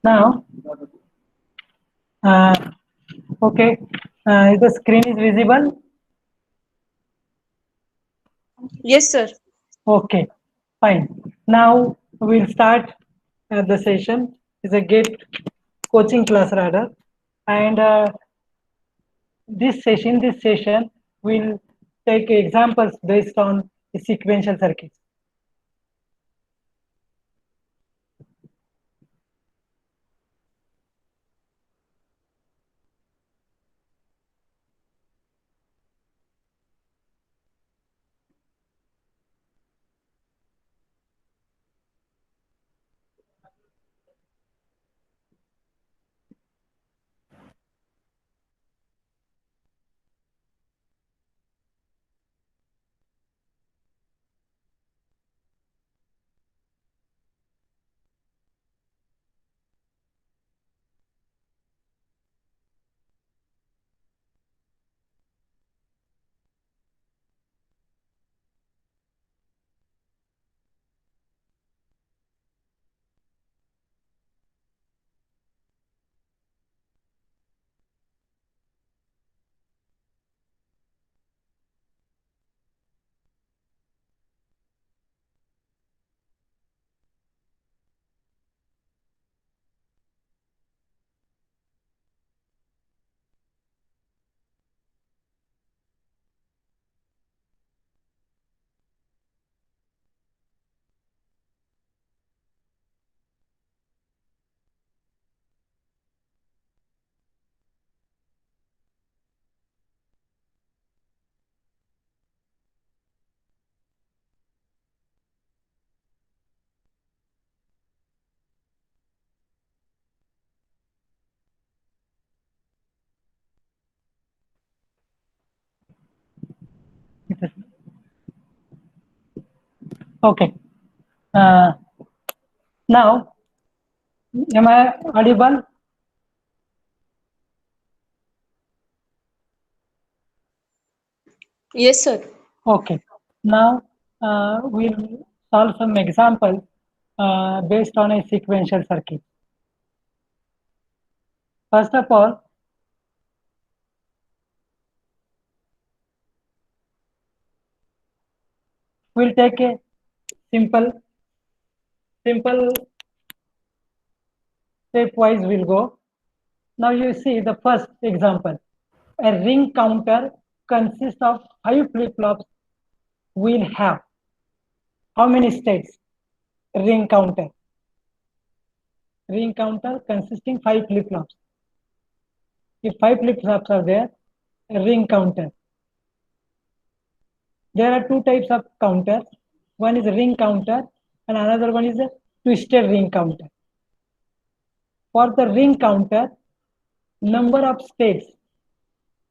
Now, uh, okay, is the screen is visible? Yes, sir. Okay, fine. Now we'll start the session. It's a GATE coaching class rather, and this session will take examples based on the sequential circuits. Okay. Uh, Now, am I audible? Yes, sir. Okay. Now we'll solve some examples based on a sequential circuit. First of all, we'll take a simple stepwise we'll go. Now you see the first example. A ring counter consists of 5 flip-flops will have how many states? Ring counter. Ring counter consisting 5 flip-flops. If 5 flip-flops are there, a ring counter. There are two types of counters. One is a ring counter and another one is a twisted ring counter. For the ring counter, number of states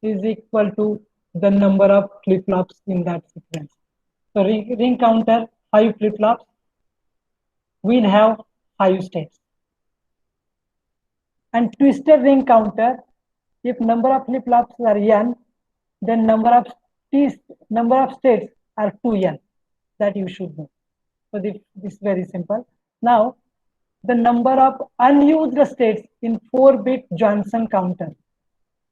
is equal to the number of flip-flops in that sequence. So ring counter, 5 flip-flops will have 5 states. And twisted ring counter, if number of flip-flops are n, then number of states are 2n. That you should know. So this is very simple. Now, the number of unused states in 4-bit Johnson counter.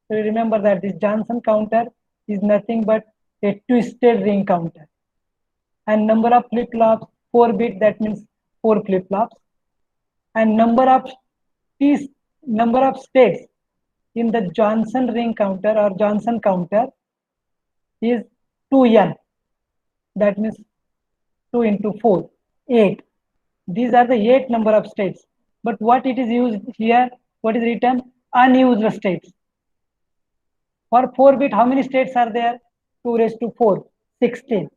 So remember that this Johnson counter is nothing but a twisted ring counter. And number of flip-flops, 4-bit, that means 4 flip-flops. And number of states in the Johnson ring counter or Johnson counter is 2n. That means 2 into 4, 8. These are the 8 number of states. But what it is used here, what is written? Unused states. For 4-bit, how many states are there? 2 raised to 4, 16.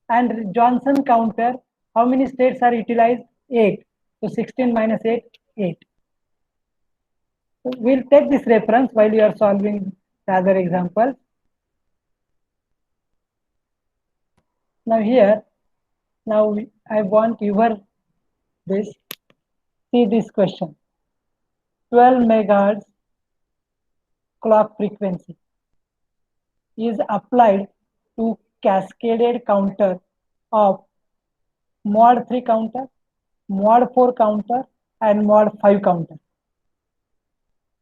And Johnson counter, how many states are utilized? 8. So 16 minus 8, 8. So we'll take this reference while you are solving the other examples. Now here, now I want your this. See this question. 12 megahertz clock frequency is applied to cascaded counter of mod 3 counter, mod 4 counter and mod 5 counter.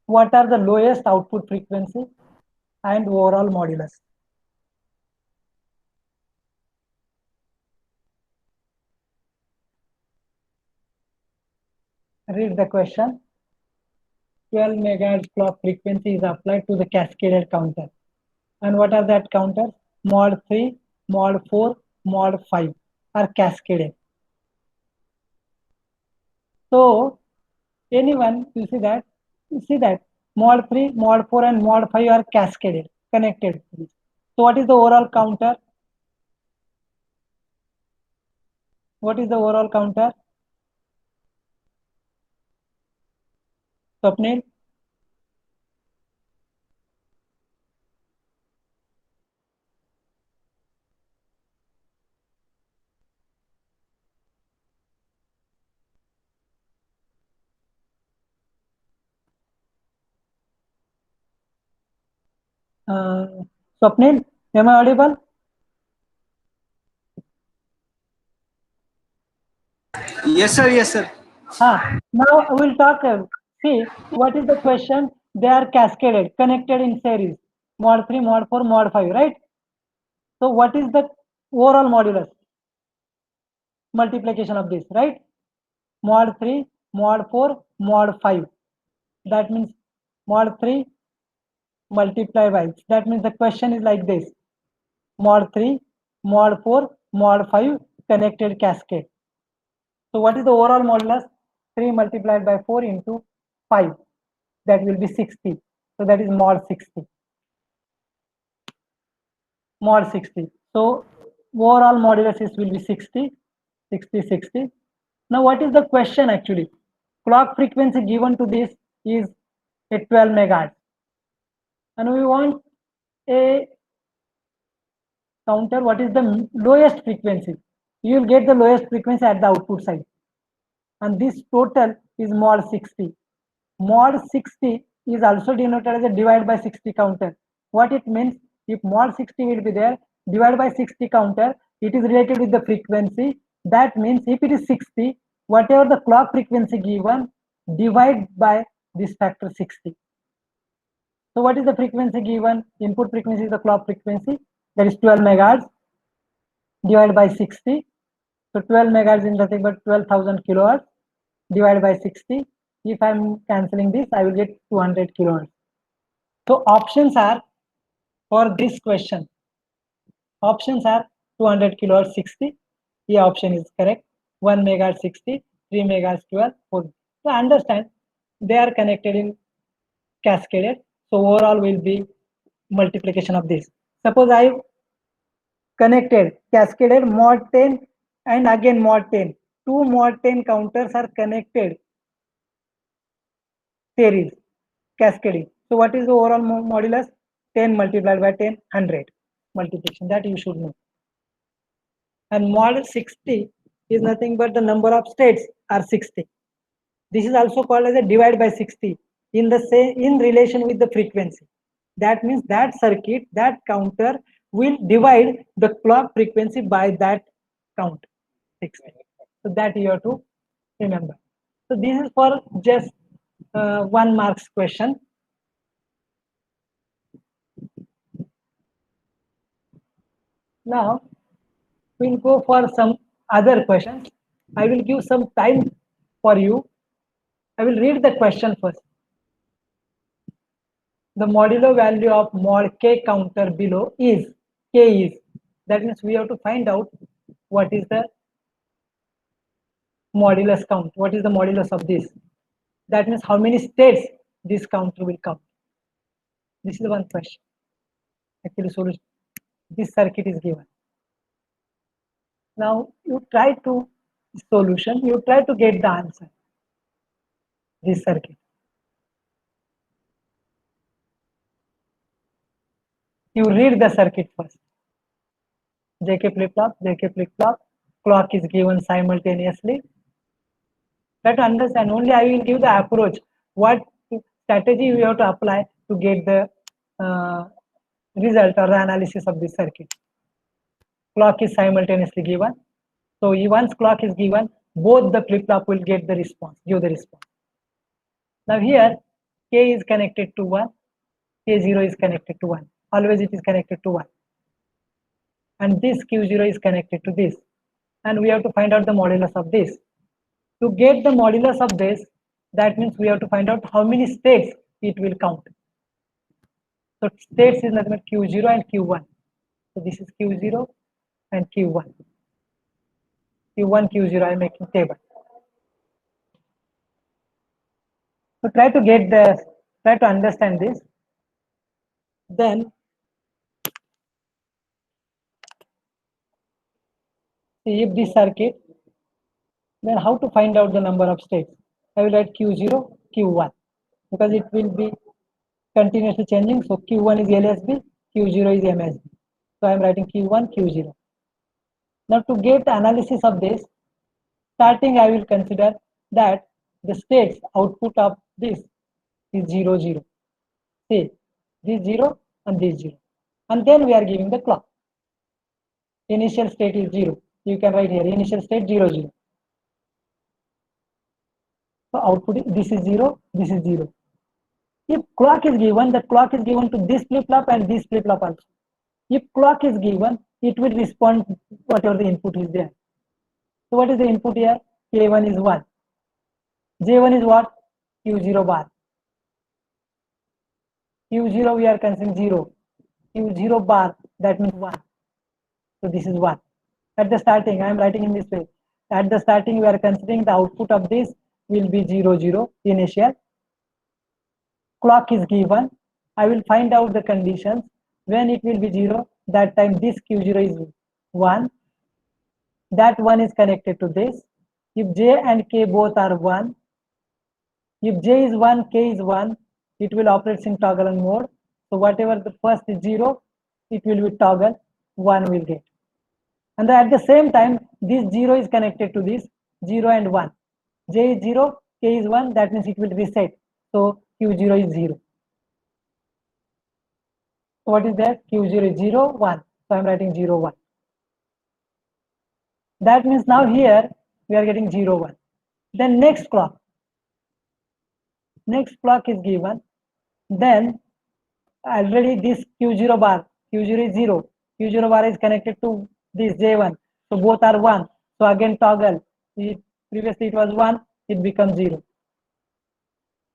What are the lowest output frequency and overall modulus? Read the question. 12 megahertz clock frequency is applied to the cascaded counter. And what are that counters? Mod 3, mod 4, mod 5 are cascaded. So anyone, you see that mod 3, mod 4 and mod 5 are cascaded, connected. So what is the overall counter? What is the overall counter? Swapnil? Swapnil, am I audible? Yes, sir. Yes, sir. Now we'll talk. See, what is the question? They are cascaded, connected in series. Mod 3, mod 4, mod 5, right? So what is the overall modulus? Multiplication of this, right? Mod 3, mod 4, mod 5. That means mod 3 multiplied by. That means the question is like this. Mod 3, mod 4, mod 5 connected cascade. So what is the overall modulus? 3 multiplied by 4 into 5. That will be 60. So that is mod 60. Mod 60. So overall modulus is will be 60, 60, 60. Now what is the question actually? Clock frequency given to this is a 12 megahertz. And we want a counter. What is the lowest frequency? You will get the lowest frequency at the output side. And this total is mod 60. Mod 60 is also denoted as a divide by 60 counter. What it means, if mod 60 will be there, divide by 60 counter, it is related with the frequency. That means if it is 60, whatever the clock frequency given, divide by this factor 60. So what is the frequency given? Input frequency is the clock frequency, that is 12 megahertz divided by 60. So 12 megahertz is nothing but 12,000 kilohertz divided by 60. If I'm cancelling this, I will get 200 kilohertz. So options are for this question. Options are 200 kilohertz 60. The option is correct. 1 megahertz 60, 3 megahertz 12, 4. So understand they are connected in cascaded. So overall will be multiplication of this. Suppose I connected cascaded mod 10 and again mod 10. Two mod 10 counters are connected series cascading. So what is the overall modulus? 10 multiplied by 10, 100 multiplication. That you should know. And mod 60 is nothing but the number of states are 60. This is also called as a divide by 60 in the same in relation with the frequency. That means that circuit, that counter will divide the clock frequency by that count 60. So that you have to remember. So this is for just 1 marks question. Now we'll go for some other questions. I will give some time for you. I will read the question first. The modulo value of mod k counter below is k is. That means we have to find out what is the modulus count. What is the modulus of this? That means how many states this counter will count. This is one question. Actually, solution. This circuit is given. Now you try to solution. You try to get the answer. This circuit. You read the circuit first. JK flip-flop, JK flip-flop, clock is given simultaneously. Try to understand, only I will give the approach, what strategy we have to apply to get the result or the analysis of this circuit. Clock is simultaneously given. So once clock is given, both the flip-flop will get the response, give the response. Now here, K is connected to 1, K0 is connected to 1. Always it is connected to 1. And this Q0 is connected to this. And we have to find out the modulus of this. To get the modulus of this, that means we have to find out how many states it will count. So states is nothing but Q0 and Q1. So this is Q0 and Q1. Q1, Q0, I am making table. So try to understand this. Then see if this circuit, then how to find out the number of states? I will write Q0, Q1 because it will be continuously changing. So Q1 is LSB, Q0 is MSB. So I am writing Q1, Q0. Now to get analysis of this, starting I will consider that the states output of this is 0, 0. See, this 0 and this 0. And then we are giving the clock. Initial state is 0. You can write here initial state 0, 0. So output this is 0, this is 0. If clock is given, the clock is given to this flip-flop and this flip-flop also. If clock is given, it will respond whatever the input is there. So what is the input here? K1 is 1. J1 is what? Q0 bar. Q0 we are considering 0. Q0 bar, that means 1. So this is 1. At the starting, I am writing in this way. At the starting, we are considering the output of this will be 0, 0 initial. Clock is given. I will find out the conditions. When it will be 0, that time this Q0 is 1. That 1 is connected to this. If J and K both are 1, if J is 1, K is 1, it will operate in toggle on mode. So whatever the first is 0, it will be toggle, 1 will get. And then at the same time, this 0 is connected to this 0 and 1. J is 0, K is 1, that means it will reset. So Q0 is 0. So what is that? Q0 is 0, 1. So I'm writing 0, 1. That means now here we are getting 0, 1. Then next clock. Next clock is given. Then already this Q0 bar, Q0 is 0. Q0 bar is connected to this J1. So both are 1. So again toggle. Previously it was 1, it becomes 0.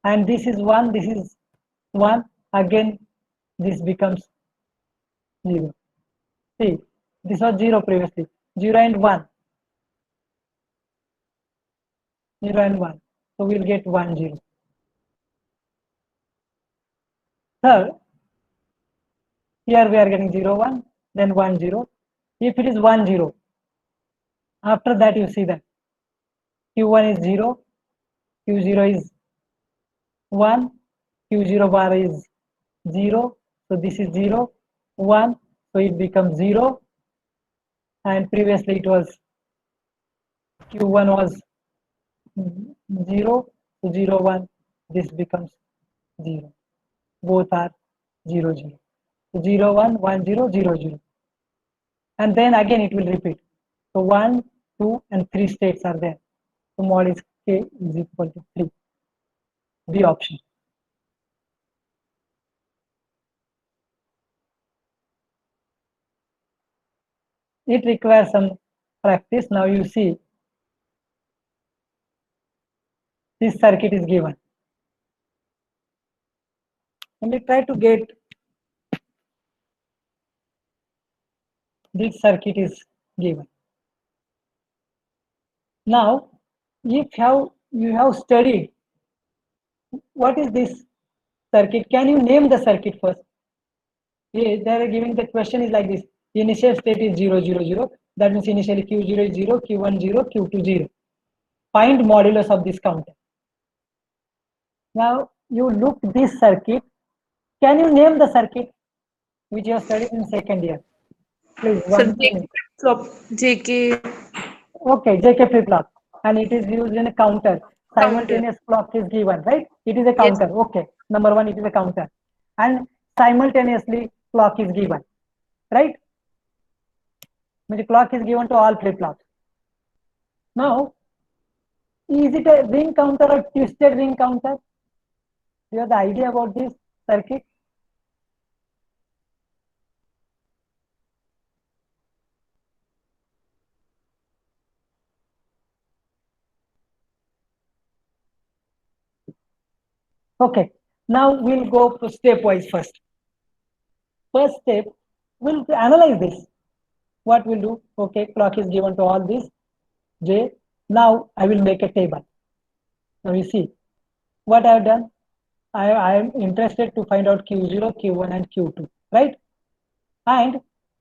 And this is 1, this is 1. Again this becomes 0. See, this was 0 previously. 0 and 1. 0 and 1. So we'll get 1, 0. Third, here we are getting 0, 1, then 1, 0. If it is 1, 0, after that you see that Q1 is 0, Q0 is 1, Q0 bar is 0. So this is 0, 1. So it becomes 0. And previously it was Q1 was 0, so 0, 1. This becomes 0. Both are 0, 0. So 0, 1, 1, 0, 0, 0. And then again it will repeat. So 1, 2, and 3 states are there. So mod is K is equal to 3. B option. It requires some practice. Now you see this circuit is given. And we try to get this circuit is given. Now, if you have studied what is this circuit, can you name the circuit first? They are giving the question is like this. Initial state is 0, 0, 0. That means initially Q0 is 0, Q1 0, Q2 0. Find modulus of this counter. Now you look this circuit. Can you name the circuit which you have studied in second year? Please. JK. Okay, JK flip-flop, and it is used in a counter. simultaneous clock is given, right? It is a Yes. counter. Okay. Number one, it is a counter. And simultaneously clock is given, right? Means clock is given to all flip-flops. Now, is it a ring counter or twisted ring counter? Do you have the idea about this circuit? Okay, now we'll go stepwise first. First step, we'll analyze this. What we'll do, okay, clock is given to all this, J. Now I will make a table. Now you see, what I have done, I am interested to find out Q0, Q1 and Q2, right? And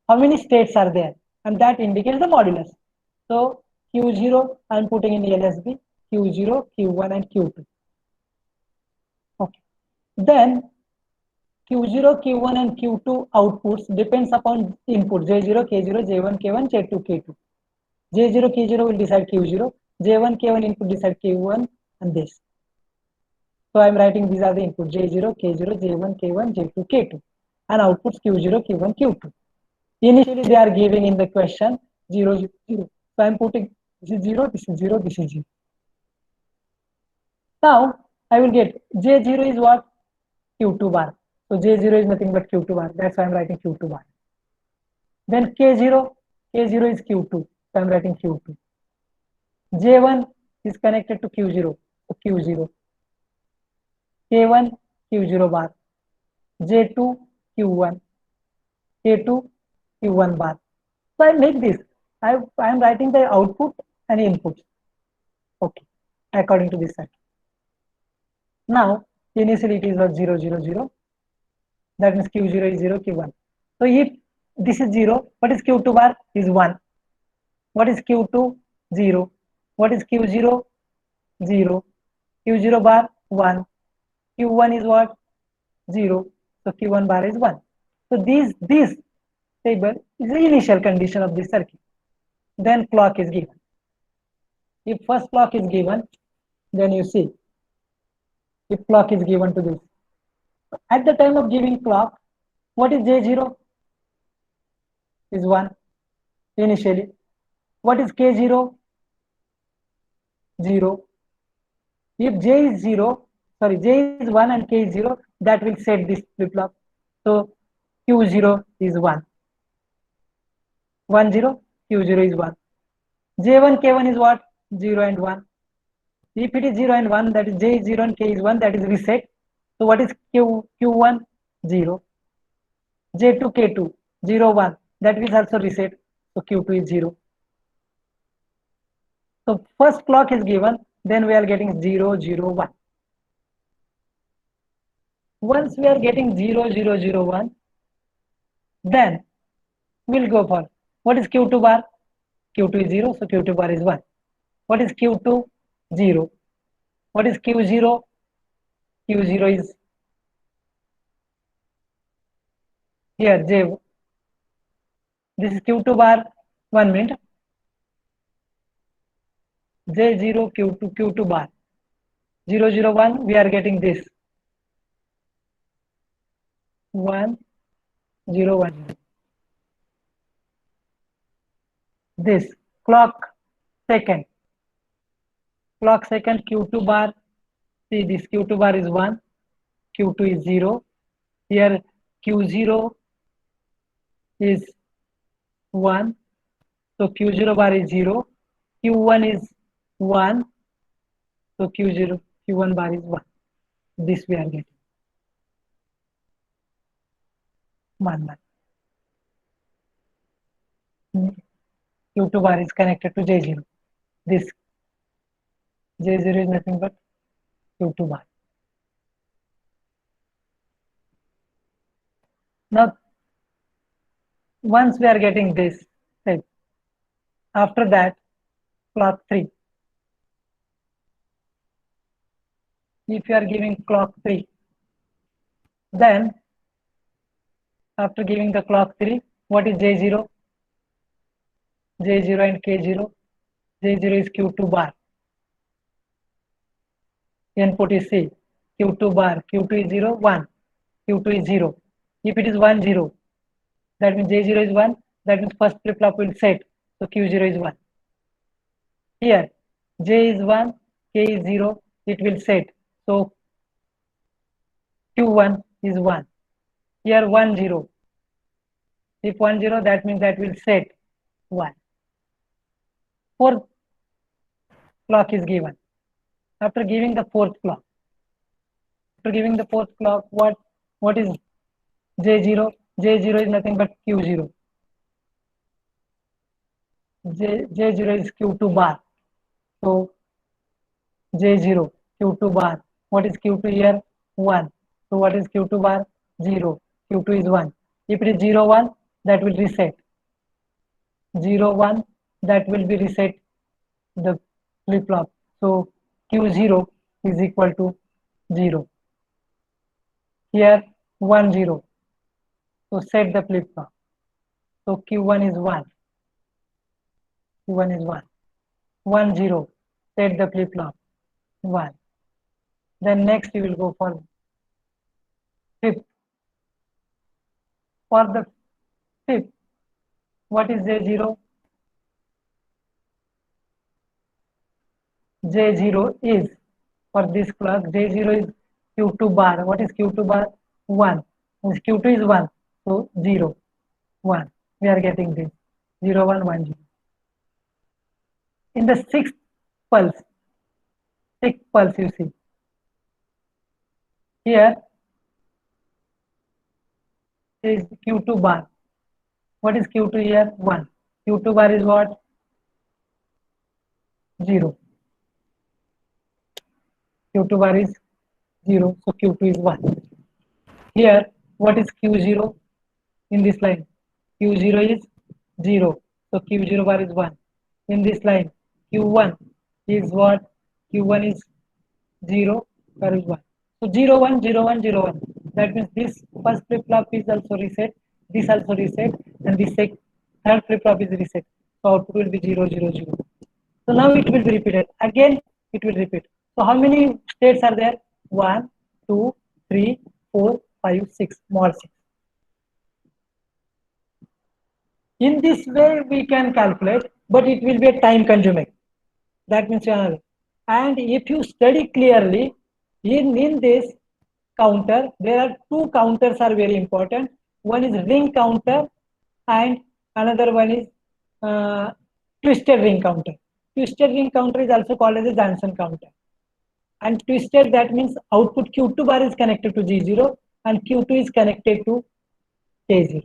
how many states are there? And that indicates the modulus. So Q0, I am putting in LSB, Q0, Q1 and Q2. Okay. Then Q0, Q1 and Q2 outputs depends upon input J0, K0, J1, K1, J2, K2. J0, K0 will decide Q0, J1, K1 input decide Q1 and this. So I am writing these are the inputs J0, K0, J1, K1, J2, K2 and outputs Q0, Q1, Q2. Initially they are giving in the question 0, 0, 0. So I am putting this is 0, this is 0, this is 0. Now I will get J0 is what? Q2 bar. So J0 is nothing but Q2 bar. That's why I'm writing Q2 bar. Then K0 is Q2. So I'm writing Q2. J1 is connected to Q0. So Q0. K1 Q0 bar. J2 Q1. K2 Q1 bar. So I make this. I am writing the output and input. Okay. According to this circuit. Now initially it is 0, 0, 0. That means Q0 is 0, Q1. So if this is 0, what is Q2 bar? Is 1. What is Q2? 0. What is Q0? 0. Q0 bar 1. Q1 is what? 0. So Q1 bar is 1. So this table is the initial condition of this circuit. Then clock is given. If first clock is given, then you see if clock is given to this. At the time of giving clock, what is J0? Is 1 initially. What is K0? 0. If J is 0, sorry, J is 1 and K is 0, that will set this flip-flop. So Q0 is 1. 1, 0, Q0 is 1. J1, K1 is what? 0 and 1. If it is 0 and 1, that is J is 0 and K is 1, that is reset. So what is Q1? 0. J2, K2, 0, 1, that is also reset. So Q2 is 0. So first clock is given, then we are getting 0, 0, 1. Once we are getting 0, 0, 0, 1, then we'll go for what is Q2 bar? Q2 is 0, so Q2 bar is 1. What is Q2? 0. What is Q0? Q0 is here, J. This is Q2 bar, 1 minute. J0, Q2, Q2 bar. 0, 0, 1, we are getting this. 1, 0, 1. This clock second. Clock second Q2 bar. See this Q2 bar is 1. Q2 is 0. Here Q0 is 1. So Q0 bar is 0. Q1 is 1. So Q0, Q1 bar is 1. This we are getting. 1, 1. Q2 bar is connected to J0. This J0 is nothing but Q2 bar. Now, once we are getting this, right, after that, clock 3. If you are giving clock 3, then after giving the clock 3, what is J0? J0 and K0. J0 is Q2 bar. input is C, Q2 bar, Q2 is 0, 1, Q2 is 0. If it is 1, 0, that means J0 is 1, that means first flip-flop will set, so Q0 is 1. Here, J is 1, K is 0, it will set, so Q1 is 1. Here 1, 0. If 1, 0, that means that will set 1. Fourth clock is given. After giving the fourth clock, what is J0? J0 is nothing but Q0. J0 is Q2 bar. So J0, Q2 bar. What is Q2 here? 1. So what is Q2 bar? 0. Q2 is 1. If it is 0, 1, that will reset. 0, 1, that will be reset the flip-flop. So Q0 is equal to 0. Here 1, 0. So set the flip-flop. So Q1 is 1. Q1 is 1. 1, 0. Set the flip-flop. 1. Then next you will go for fifth. For the fifth, what is J0? J0 is, for this clock, J0 is Q2 bar. What is Q2 bar? 1. Q2 is 1. So 0, 1. We are getting this. 0, 1, 1, 0. In the sixth pulse you see. Here is Q2 bar. What is Q2 here? 1. Q2 bar is what? 0. Q2 bar is 0. So Q2 is 1. Here, what is Q0 in this line? Q0 is 0. So Q0 bar is 1. In this line, Q1 is what? Q1 is 0, bar is 1. So 0, 1, 0, 1, 0, 1. That means this first flip-flop is also reset, this also reset, and this third flip-flop is reset. So output will be 0, 0, 0. So now it will be repeated. Again, it will repeat. So how many states are there? 1, 2, 3, 4, 5, 6, mod 6. In this way, we can calculate, but it will be a time consuming. That means, and if you study clearly, in this counter, there are two counters are very important. One is ring counter and another one is twisted ring counter. Twisted ring counter is also called as a Johnson counter. And twisted, that means output Q2 bar is connected to G0 and Q2 is connected to K0.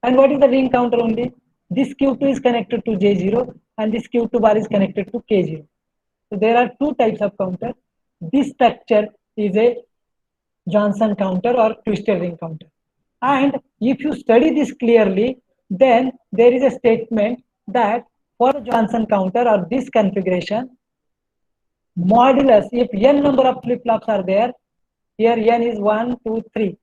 And what is the ring counter only? This Q2 is connected to J0 and this Q2 bar is connected to K0. So there are two types of counter. This structure is a Johnson counter or twisted ring counter. And if you study this clearly, then there is a statement that for a Johnson counter or this configuration, modulus, if n number of flip-flops are there, here n is 1, 2, 3.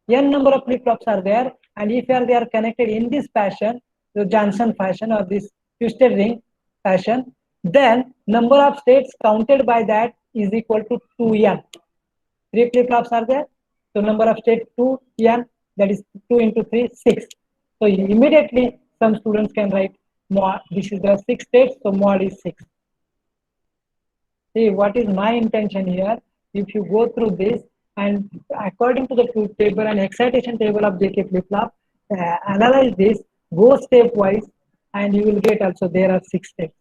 N number of flip-flops are there, and if they are connected in this fashion, the Johnson fashion or this twisted ring fashion, then number of states counted by that is equal to 2n. 3 flip-flops are there, so number of states 2n, that is 2 into 3, 6. So immediately some students can write mod, this is the 6 states, so mod is 6. See, what is my intention here? If you go through this and according to the truth table and excitation table of JK flip-flop, analyze this, go stepwise, and you will get also there are 6 steps.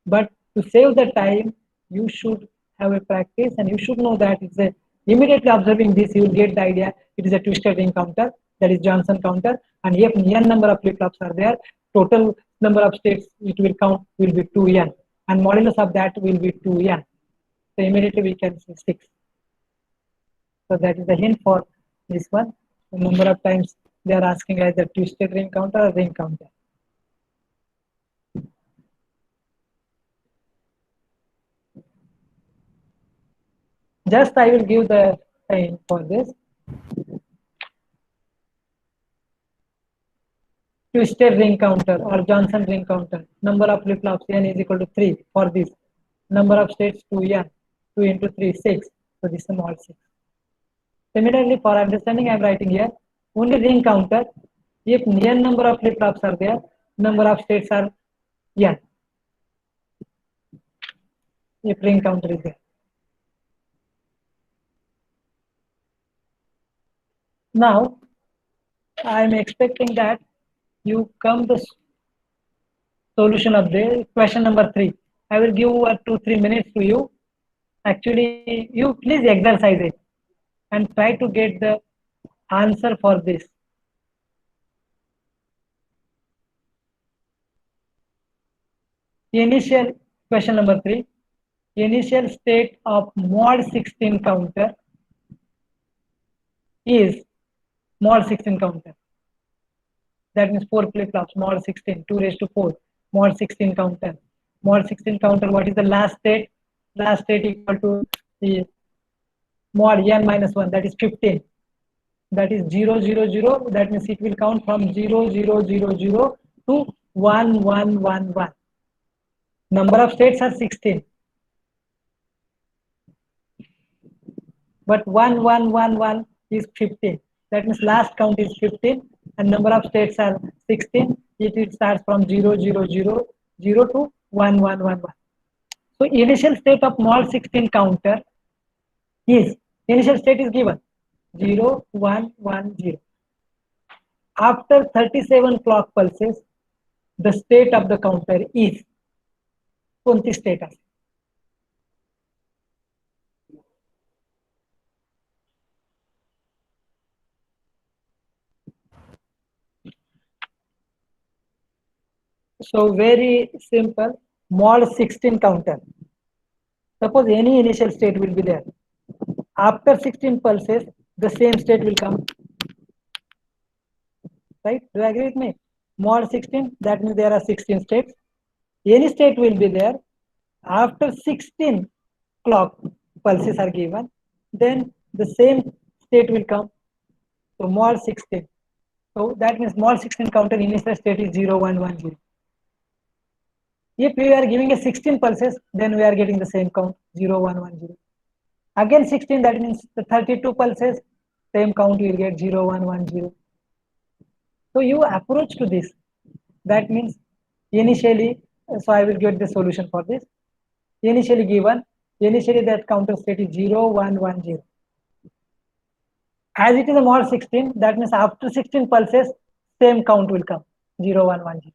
But to save the time, you should have a practice and you should know that it's a, immediately observing this, you will get the idea it is a twisted ring counter, that is Johnson counter, and if n number of flip-flops are there, total number of states it will count will be 2n. And modulus of that will be 2n. So immediately we can say 6. So that is the hint for this one. The number of times they are asking either twisted ring counter or ring counter. Just I will give the time for this. Twisted ring counter or Johnson ring counter. Number of flip-flops n is equal to 3 for this. Number of states 2n. 2 into 3, 6. So this is mod 6. Similarly, for understanding, I am writing here only ring counter. If n number of flip-flops are there, number of states are n. If ring counter is there. Now, I am expecting that you come the solution of the question number 3. I will give 2-3 minutes to you. Actually, you please exercise it and try to get the answer for this. Initial question number 3. Initial state of mod 16 counter is mod 16 counter. That means 4 flip-flops, mod 16, 2 raised to 4, mod 16 counter. Mod 16 counter, what is the last state? Last state equal to the mod n minus 1, that is 15. That is 0, 0, 0. That means it will count from 0, 0, 0, 0 to 1, 1, 1, 1. Number of states are 16. But 1, 1, 1, 1 is 15. That means last count is 15 and number of states are 16. It starts from 0, 0, 0, 0 to 1, 1, 1, 1. So initial state of mod 16 counter is, initial state is given 0, 1, 1, 0. After 37 clock pulses, the state of the counter is कोणती state आहे? So very simple, mod 16 counter. Suppose any initial state will be there. After 16 pulses, the same state will come. Right? Do you agree with me? Mod 16, that means there are 16 states. Any state will be there. After 16 clock pulses are given, then the same state will come. So mod 16. So that means mod 16 counter initial state is 0, 1, 1, 0. If we are giving a 16 pulses, then we are getting the same count 0, 1, 1, 0. Again 16, that means the 32 pulses, same count you will get 0, 1, 1, 0. So you approach to this. That means initially, so I will get the solution for this. Initially given, initially that counter state is 0, 1, 1, 0. As it is a mod 16, that means after 16 pulses, same count will come 0, 1, 1, 0.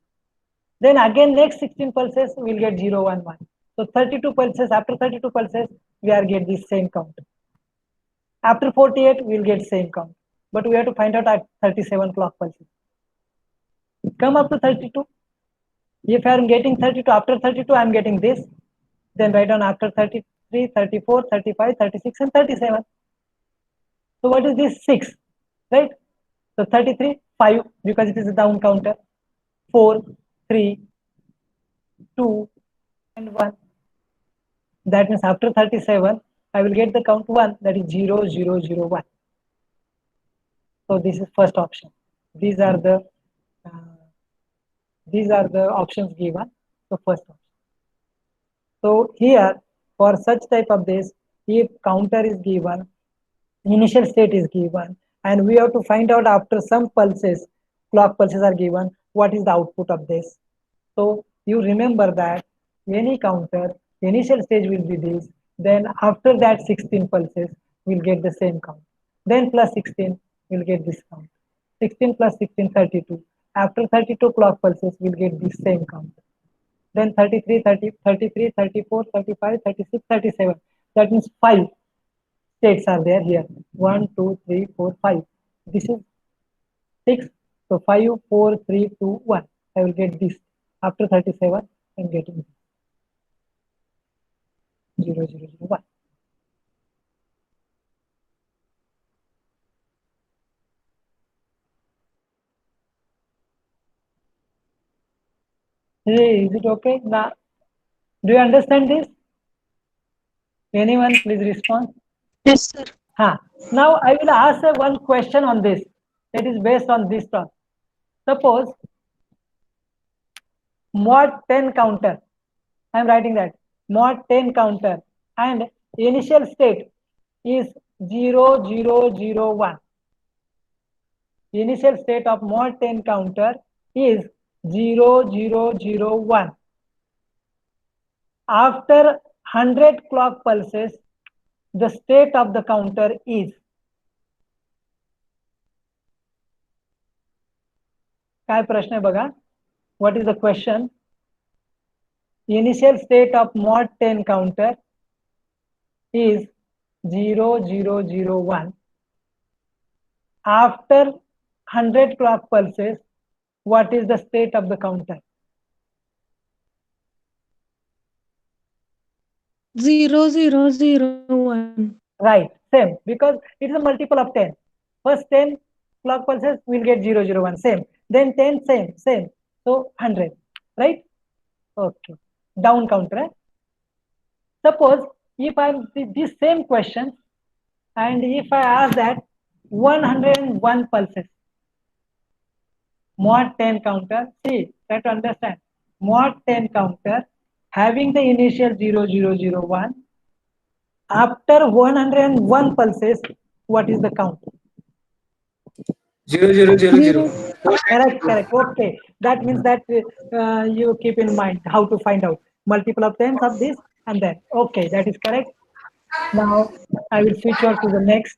Then again next 16 pulses we will get 0, 1, 1. So 32 pulses, after 32 pulses we are get this same count. After 48 we will get same count. But we have to find out at 37 clock pulses. Come up to 32. If I am getting 32, after 32 I am getting this. Then write down after 33, 34, 35, 36 and 37. So what is this? 6, right? So 33, 5 because it is a down counter. 4, 3, 2 and 1. That means after 37 I will get the count 1, that is 0, 0, 0, 1. So this is first option. These are the options given. So first option. So here for such type of this, if counter is given, initial state is given, and we have to find out after some pulses, clock pulses are given, what is the output of this. So you remember that any counter, initial stage will be this, then after that 16 pulses, we'll get the same count. Then plus 16, we'll get this count. 16 plus 16, 32. After 32 clock pulses, we'll get the same count. Then 33, 30, 33, 34, 35, 36, 37. That means 5 states are there here. 1, 2, 3, 4, 5. This is 6. So 5, 4, 3, 2, 1. I will get this. After 37, I'm getting this. 0, 0, 0, 1. Hey, is it okay? Now, do you understand this? Anyone, please respond. Yes, sir. Now I will ask one question on this. It is based on this talk. Suppose mod 10 counter. I am writing that mod 10 counter and initial state is 0, 0, 0, 1. Initial state of mod 10 counter is 0, 0, 0, 1. After 100 clock pulses, the state of the counter is. काय प्रश्न आहे बघा? What is the question? Initial state of mod 10 counter is 0, 0, 0, 1. After 100 clock pulses, what is the state of the counter? 0001. Right, same, because it is a multiple of 10. First 10 clock pulses will get 001, same. Then 10, same. So 100, right? Okay. Down counter. Right? Suppose if I have this same question and if I ask that 101 pulses, mod 10 counter, see, try to understand. Mod 10 counter having the initial 0001, after 101 pulses, what is the count? 0000. Correct. Okay. That means that you keep in mind how to find out multiple of tens of this and then. Okay, that is correct. Now I will switch on to the next.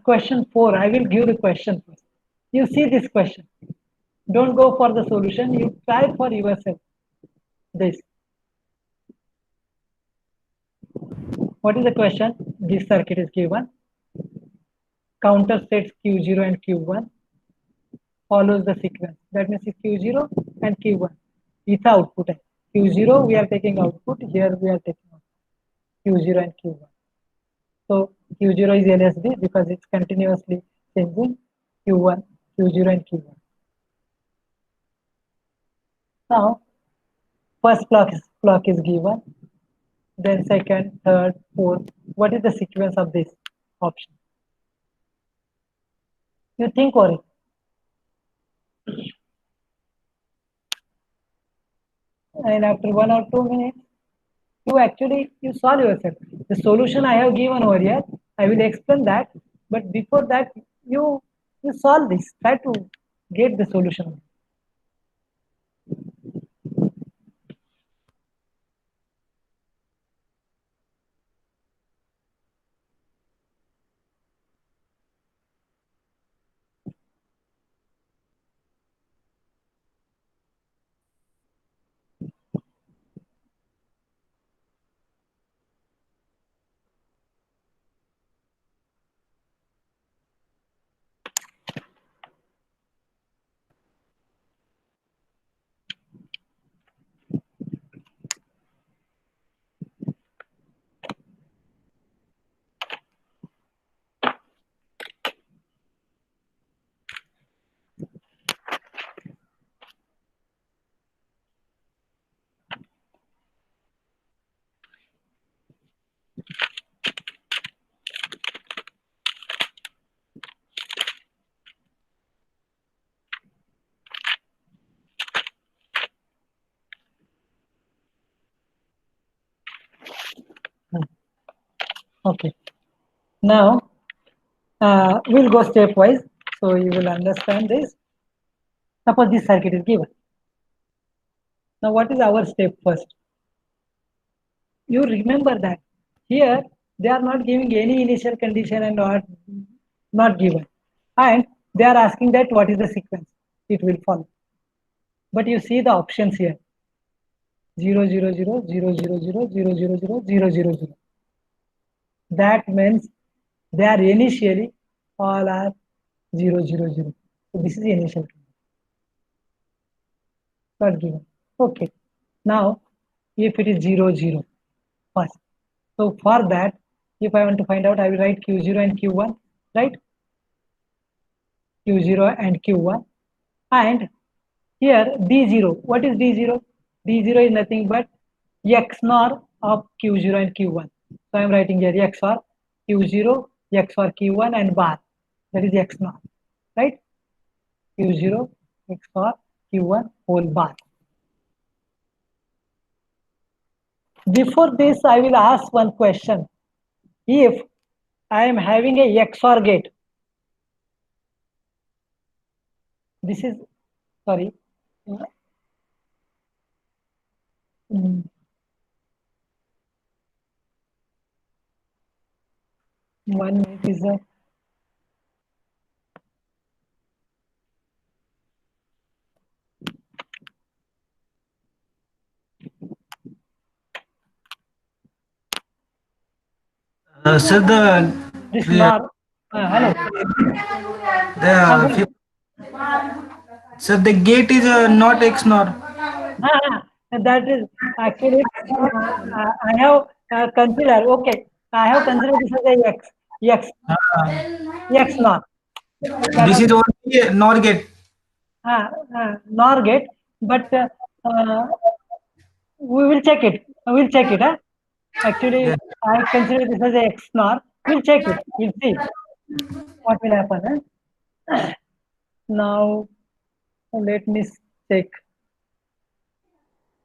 Question 4. I will give the question first. You see this question. Don't go for the solution. You try for yourself. This. What is the question? This circuit is given. Counter states Q0 and Q1 follows the sequence. That means Q0 and Q1. It's output. Q0 we are taking output. Here we are taking output. Q0 and Q1. So Q0 is LSB because it's continuously changing. Q1, Q0 and Q1. Now, first clock is given. Then second, third, fourth. What is the sequence of this option? You think or it? And after 1 or 2 minutes, you solve yourself. The solution I have given over here, I will explain that. But before that, you solve this. Try to get the solution. Okay. Now, we'll go stepwise, so you will understand this. Suppose this circuit is given. Now, what is our step first? You remember that here they are not giving any initial condition and not given, and they are asking that what is the sequence it will follow. But you see the options here: 0, 0, 0, 0, 0, 0, 0, 0, 0, 0, 0, 0. That means they are initially all are 0, 0, 0. So this is the initial not given. Okay. Now, if it is 0, 0 first, so for that If I want to find out, I will write Q0 and Q1, right? Q0 and Q1. And here D0, what is D0? D0 is nothing but XNOR of Q0 and Q1. So I am writing here XOR Q0, XOR Q1 and bar. That is XNOR, right? Q0, XOR Q1 whole bar. Before this, I will ask one question. If I am having a XOR gate, this is, sorry, Mm. 1 minute is a Sir, this NOR. Hello. the sir, the gate is not XNOR. That is actually I have considered. Okay, I have considered this as a X NOR. This is only NOR gate. NOR gate, but we will check it. We'll check it. Actually, Yes. I consider this as a X NOR. We'll check it. We'll see what will happen. Now, let me check.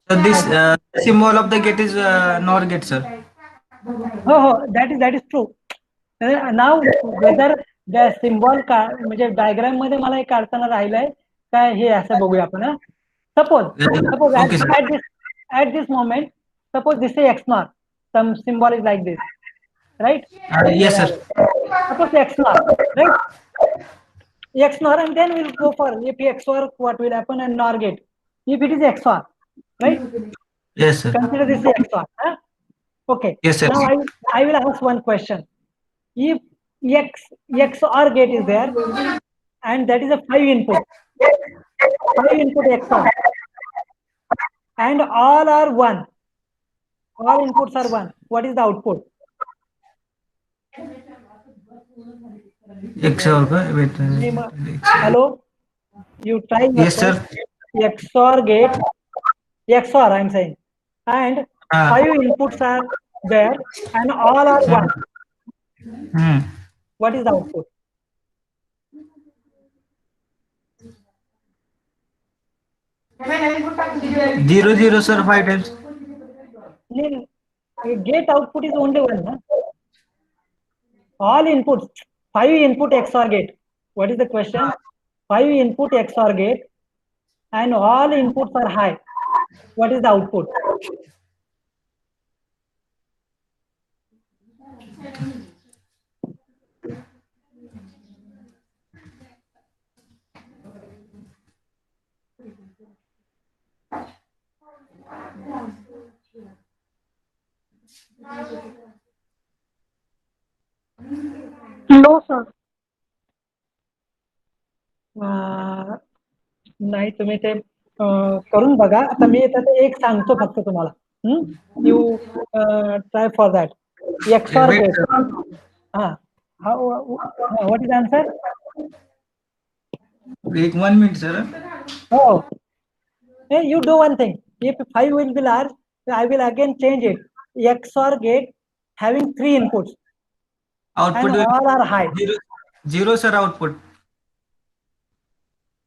So this symbol of the gate is NOR gate, sir. हो that is true. नाव whether त्या symbol का म्हणजे diagram मध्ये मला एक काढताना राहिलंय काय हे असं बघूया आपण suppose Okay, sir. at this moment suppose this is x naught, some symbol is like this, right? Yes, sir. Suppose x naught, right? X NOR, and then we'll go for if XOR, what will happen, and NOR gate. If it is XOR, right? Yes, sir. Consider this is XOR. Okay. Yes, sir. Now I will ask one question. If XOR gate is there, and that is a 5 input XOR, and all are 1, all inputs are 1, what is the output? XOR, wait. Hello? You try Yes, sir. XOR gate, XOR I am saying, and 5 inputs are there, and all are 1. What is the output? 0, 0, sir, 5 times. Gate output is only 1. Huh? All inputs, 5 input XOR gate. What is the question? 5 input XOR gate, and all inputs are high. What is the output? No, sir. नाही तुम्ही ते करून बघा. आता मी त्याचं एक सांगतो फक्त तुम्हाला. You try for that. XOR gate. What is the answer? Wait 1 minute, sir. Oh, hey, you do one thing. If 5 will be large, I will again change it. XOR gate having 3 inputs. Output And all are high. 0, 0, sir, output.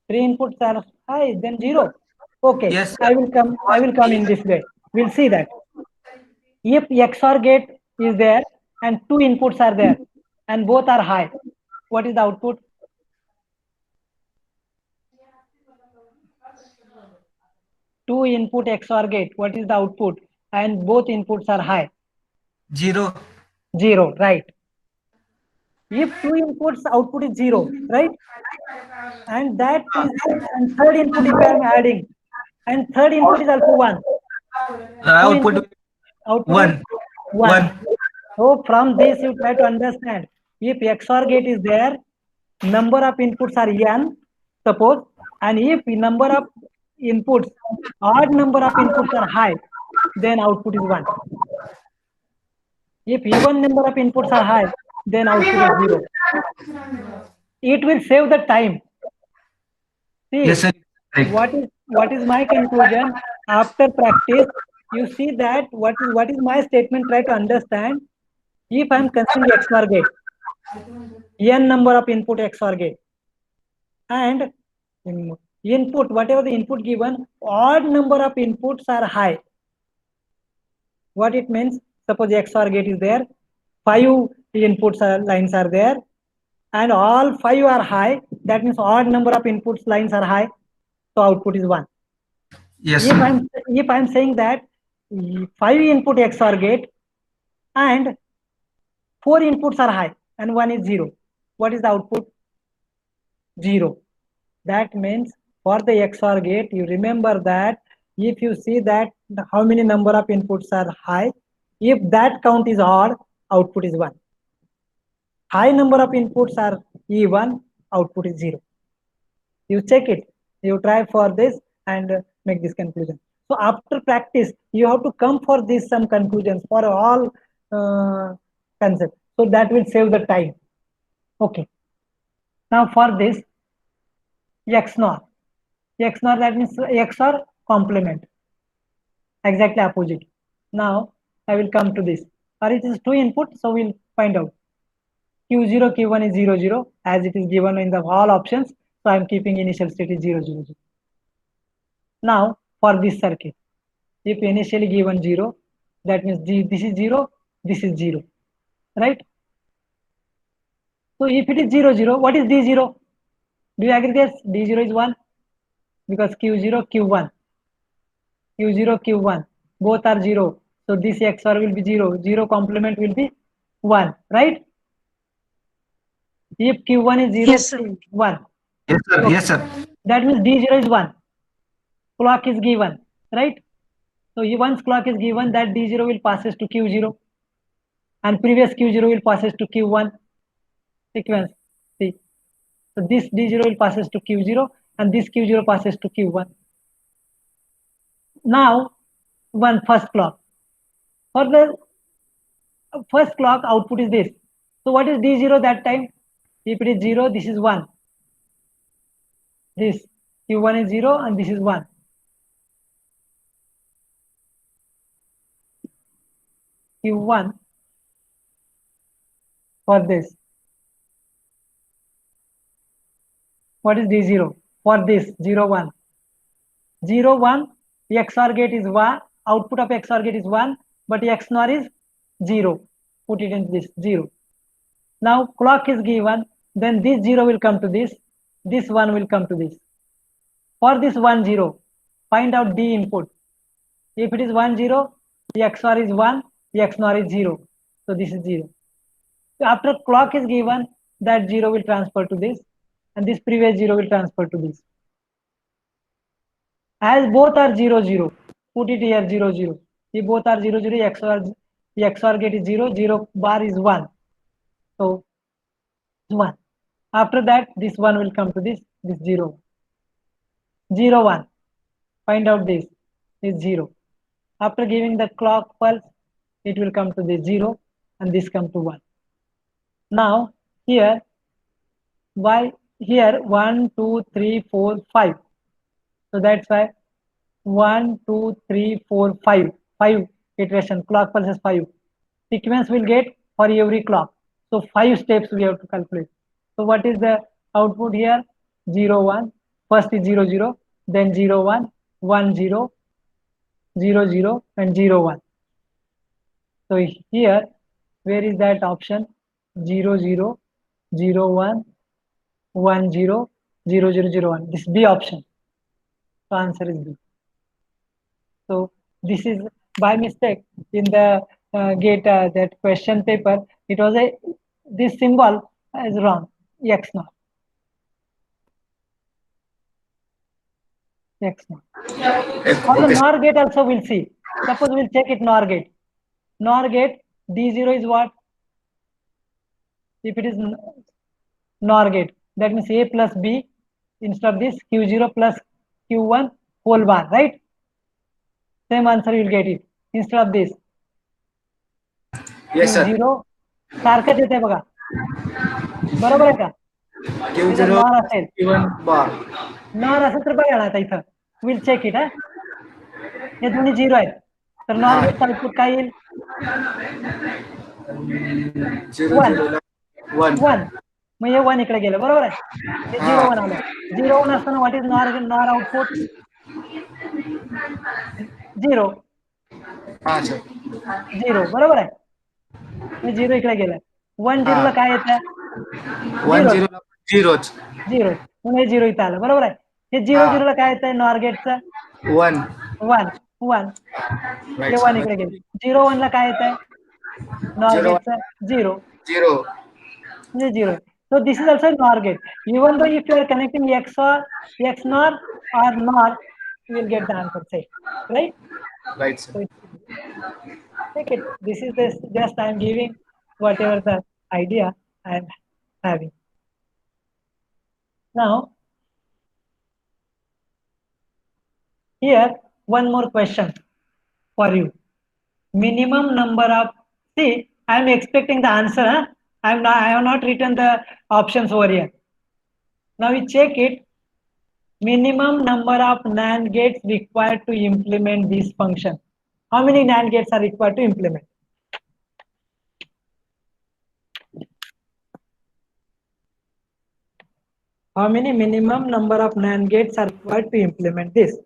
3 inputs are high, then 0. Okay, Yes, sir. I will come in this way. We'll see that. If XOR gate is there and 2 inputs are there and both are high, what is the output? Two input XOR gate, what is the output? And both inputs are high. 0. 0, right. If 2 inputs, output is 0, right? And that is, and third input if I am adding, and third input is also 1. Output 1. 1. So from this you try to understand. If XOR gate is there, number of inputs are n, suppose, and if number of inputs, odd number of inputs are high, then output is 1. If even number of inputs are high, then output is 0. It will save the time. See, Yes, sir. Right. what is my conclusion after practice? You see that what is my statement? Try to understand. If I am considering XOR gate, n number of input XOR gate, and input whatever the input given, odd number of inputs are high. What it means? Suppose XOR gate is there, 5 inputs lines are there, and all 5 are high. That means odd number of inputs lines are high, so output is 1. Yes, If sir. I'm saying that 5 input XOR gate and 4 inputs are high and 1 is 0, what is the output? 0. That means for the XOR gate, you remember that if you see that how many number of inputs are high, if that count is odd, output is 1. High number of inputs are even, output is 0. You check it, you try for this and make this conclusion. So after practice, you have to come for this some conclusions for all concepts. So that will save the time. Okay. Now for this, XNOR. XNOR, that means XOR complement. Exactly opposite. Now I will come to this. Or it is 2 input, so we'll find out. Q0, Q1 is 0, 0, as it is given in the all options. So I'm keeping initial state is 0, 0, 0. Now for this circuit, if initially given 0, that means this is 0, this is 0, right? So if it is 0, 0, what is D0? Do you agree this? D0 is 1 because Q0, Q1. Q0, Q1, both are 0. So this XOR will be 0. 0 complement will be 1, right? If Q1 is 0, Yes, sir. 1. Yes, sir. Okay. Yes, sir. That means D0 is 1. Clock is given, right? So once clock is given, that D0 will passes to Q0 and previous Q0 will passes to Q1 sequence. See, so this D0 will passes to Q0 and this Q0 passes to Q1. Now, one first clock. For the first clock, output is this. So what is D0 that time? If it is 0, this is 1. This Q1 is 0 and this is 1. Q1 for this. What is D0? For this 0, 1. 0, 1, XOR gate is 1, output of XOR gate is 1, but XNOR is 0. Put it in this 0. Now clock is given, then this 0 will come to this 1 will come to this. For this 1, 0, find out D input. If it is 1, 0, the XOR is 1, the XNOR is 0. So this is 0. So after clock is given, that 0 will transfer to this, and this previous 0 will transfer to this. As both are 0, 0, put it here 0, 0. If both are 0, 0, the XOR gate is 0, 0 bar is 1. So 1. After that, this 1 will come to this 0. 0, 1. Find out this is 0. After giving the clock pulse, it will come to this 0 and this come to 1. Now here, why here 1, 2, 3, 4, 5. So that's why 1, 2, 3, 4, 5. 5 iteration, clock pulse is 5. Sequence will get for every clock. So 5 steps we have to calculate. So what is the output here? 0, 1. First is 0, 0, then 0, 1, 1, 0, 0, 0, and 0, 1. So here, where is that option? 0, 0, 0, 1, 1, 0, 0, 0, 0, 1. This B option. So answer is B. So this is by mistake in the gate that question paper. It was this symbol is wrong. X not. X not. For the NOR gate also we'll see. Suppose we'll check it NOR gate. NOR gate D0 is what? If it is NOR gate, that means A plus B instead of this Q0 plus Q1 whole bar, right? Same answer you'll get it instead of this. Yes, sir. Q0 सारखंच येते बघा, बरोबर आहे का? Q0 nor असेल, Q1 bar. Nor असेल तर बघा ना आता इथं विल चेक इट. हे दोन्ही 0 आहेत, तर नॉर गेटचा आउटपुट काय येईल? 0 1 0 1. 1. मग हे 1 इकडे गेलं, बरोबर आहे. हे 0 1 आलं. 0 1 असताना व्हॉट इज नॉर आउटपुट? 0 हाँ सर. 0, बरोबर आहे. हे 0 इकडे गेलं. 1 0 ला काय येतं? 1 0 0 0. 0. मग हे 0 इथं आलं, बरोबर आहे. हे 0 0 ला काय येतंय नॉर गेटचं? 1. 1 1. Right, हे sir. 1 इकडे गेलं. 0 1 ला काय येतंय नॉर 0 गेटचं? 0. 0. म्हणजे 0. So this is also NOR gate. Even though if you are connecting XOR, XNOR or NOR, you will get the answer same, right? Right, sir. So take it. This is this just I am giving whatever the idea I am having. Now here one more question for you. Minimum number of, see, I am expecting the answer. Huh? I have not written the options over here. Now we check it. Minimum number of NAND gates required to implement this function. How many NAND gates are required to implement? How many minimum number of NAND gates are required to implement this?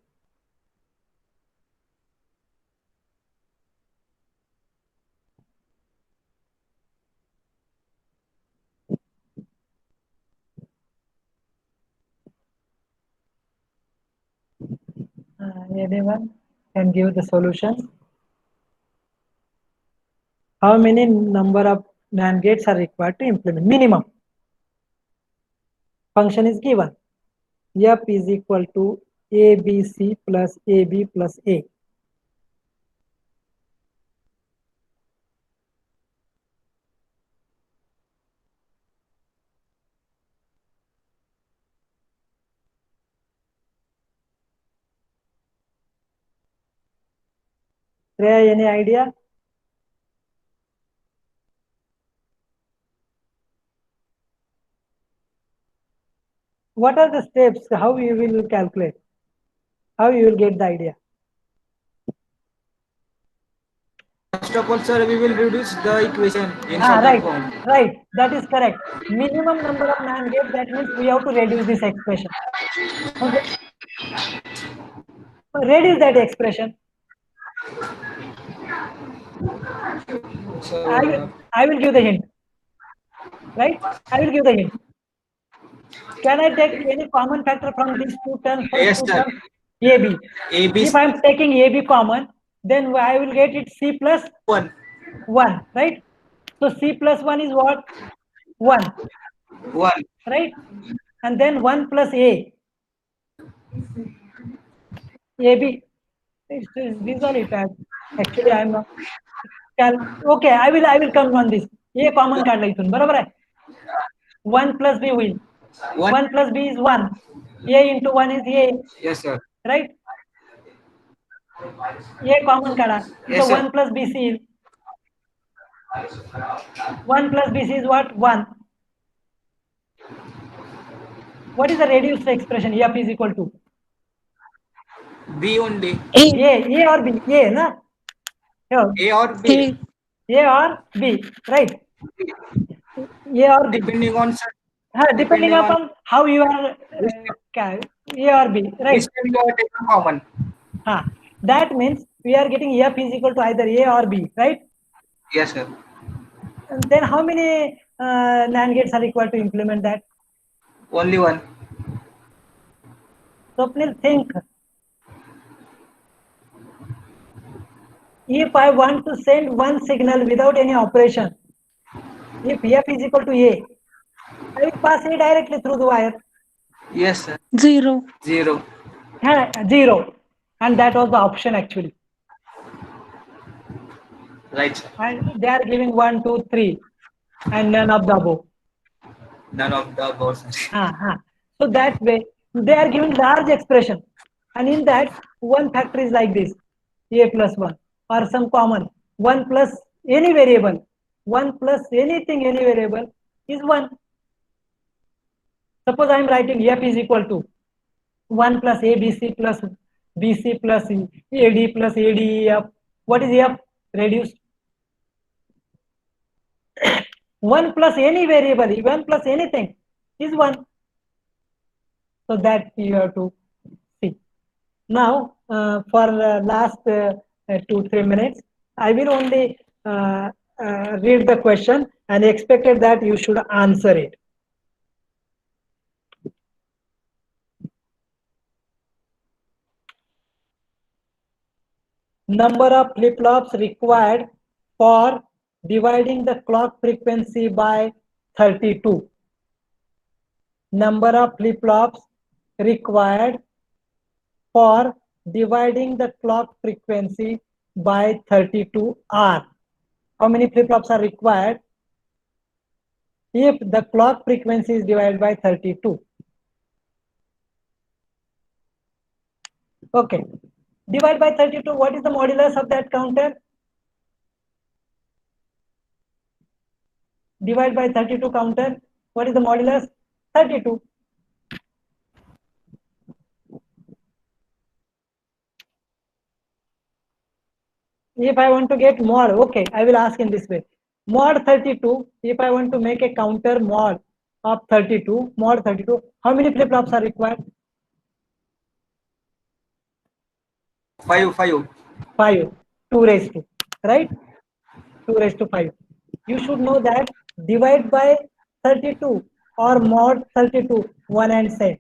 Anyone can give the solution? How many number of NAND gates are required to implement? Minimum. Function is given. F is equal to ABC plus AB plus A. Shreya, any idea? What are the steps? How you will calculate? How you will get the idea? First of all, sir, we will reduce the equation in shorter form. Right. That is correct. Minimum number of NAND gates. That means we have to reduce this expression. Okay. Reduce that expression. So, I will give the hint. Right. I will give the hint. Can I take any common factor from these two terms? yes, sir. AB. AB If I am taking AB common, then I will get it C plus 1. 1, right? So C plus 1 is what? 1, 1. right? And then 1 plus A. AB. These are it. Actually, I am not. Okay, I will come on this. A common काढला इथून, बरोबर आहे? 1 plus B will. 1 plus B is 1. A into 1 is A. Yes, sir. Right? A common काढा. Yes, So sir. 1 plus BC is 1 plus BC is what? 1. What is the reduced expression? F is equal to B only. A or B? A, na? A or B. A or B, right? A or B. Depending on, sir. Depending upon how you are A or B, right? Which can be taken common. That means we are getting F is equal to either A or B, right? Yes, sir. And then how many NAND gates are required to implement that? Only 1. So please think. If I want to send one signal without any operation, if F is equal to A, I will pass A directly through the wire. Yes, sir. 0. 0. 0. And that was the option actually. Right, sir. And they are giving 1, 2, 3, and none of the above. None of the above, sir. So that way, they are giving large expression. And in that, one factor is like this, A plus 1, or some common, 1 plus any variable, 1 plus anything, any variable is 1. Suppose I am writing f is equal to 1 plus abc plus bc plus ad plus adef. What is f? Reduced. 1 plus any variable, 1 plus anything is 1. So that you have to see. Now, for last 2-3 minutes, I will only read the question and expected that you should answer it. Number of flip-flops required for dividing the clock frequency by 32. Number of flip-flops required for dividing the clock frequency by 32 are. How many flip-flops are required if the clock frequency is divided by 32? Okay. Divide by 32. What is the modulus of that counter? Divide by 32 counter. What is the modulus? 32. If I want to get mod, okay, I will ask in this way. Mod 32, if I want to make a counter mod of 32, mod 32, how many flip-flops are required? 5. 5. 2 raised to, right? 2 raised to 5. You should know that divide by 32 or mod 32, 1 and same.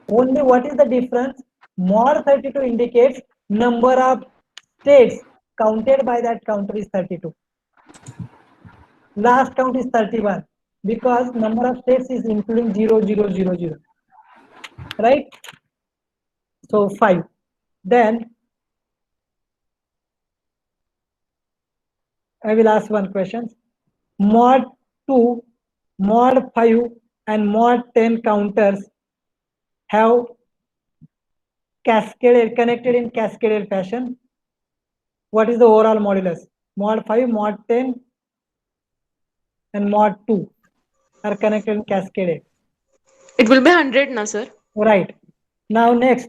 Only what is the difference? Mod 32 indicates number of states counted by that counter is 32. Last count is 31 because number of states is including 0, 0, 0, 0. Right? So 5. Then I will ask one question. Mod 2, mod 5 and mod 10 counters have cascaded, connected in cascaded fashion. What is the overall modulus? Mod 5, mod 10 and mod 2 are connected in cascaded. It will be 100, na sir? Right. Now next.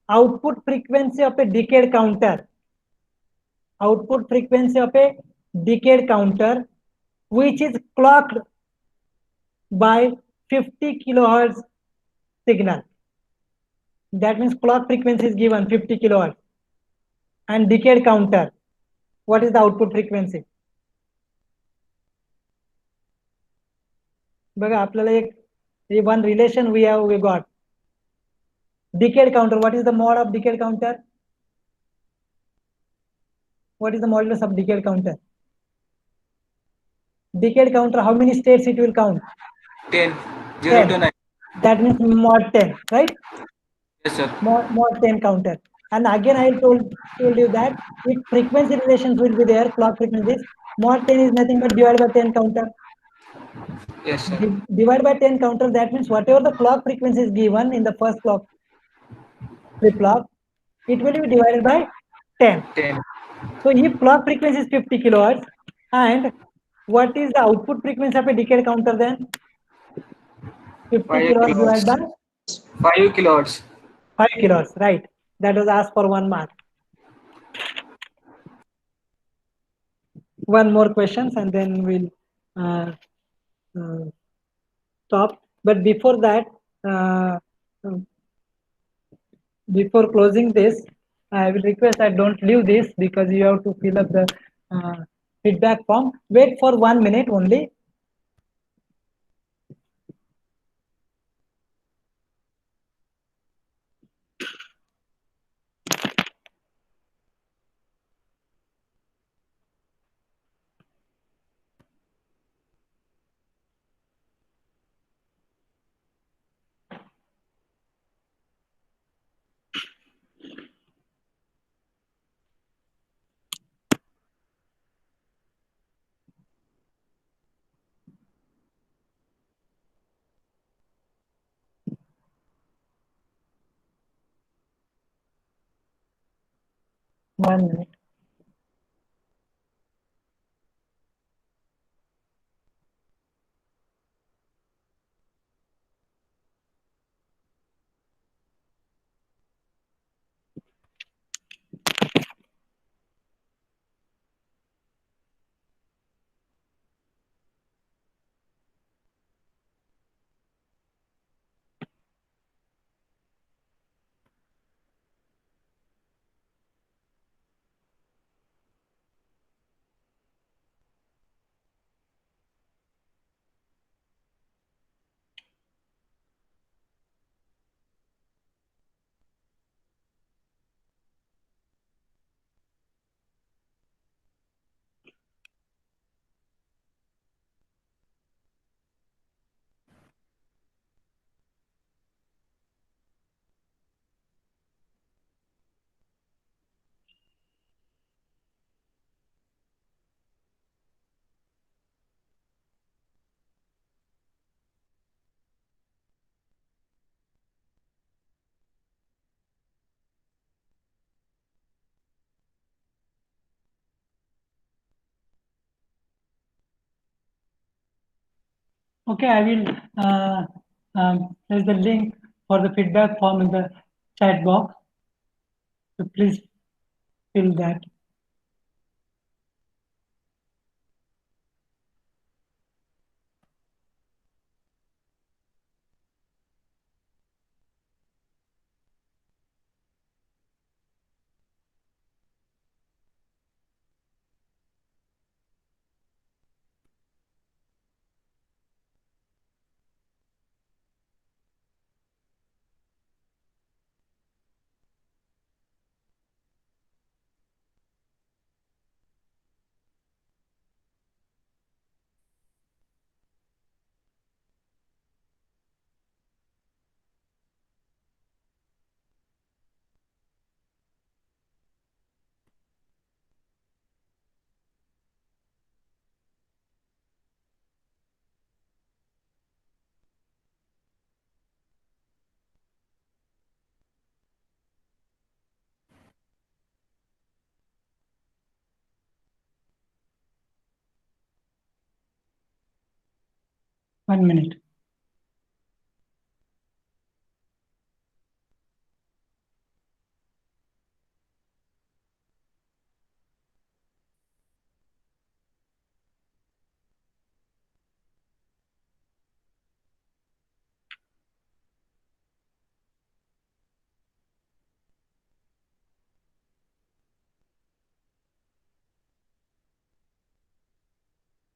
Output frequency of a decade counter. Output frequency of a decade counter which is clocked by 50 kilohertz signal. That means clock frequency is given 50 kilohertz. And decade counter, what is the output frequency? बघा आपल्याला एक one relation we got. Decade counter, what is the mod of decade counter? What is the modulus of decade counter? Decade counter, how many states it will count? 10. 0 to 9. That means mod 10, right? Yes, sir. Mod 10 counter. And again, I told you that if frequency relations will be there, clock frequencies, mod 10 is nothing but divided by 10 counter. Yes, sir. Divided by 10 counter, that means whatever the clock frequency is given in the first clock flip-flop, it will be divided by 10. 10. So if clock frequency is 50 kilohertz, and what is the output frequency of a decade counter then? 50 5 kilohertz divided by 5 kilohertz. 5 kilohertz, right? That was asked for 1 mark. One more questions and then we'll stop. But before that, before closing this, I will request that don't leave this because you have to fill up the feedback form. Wait for 1 minute only. One minute. Okay, I will place the link for the feedback form in the chat box. So please fill that. One minute.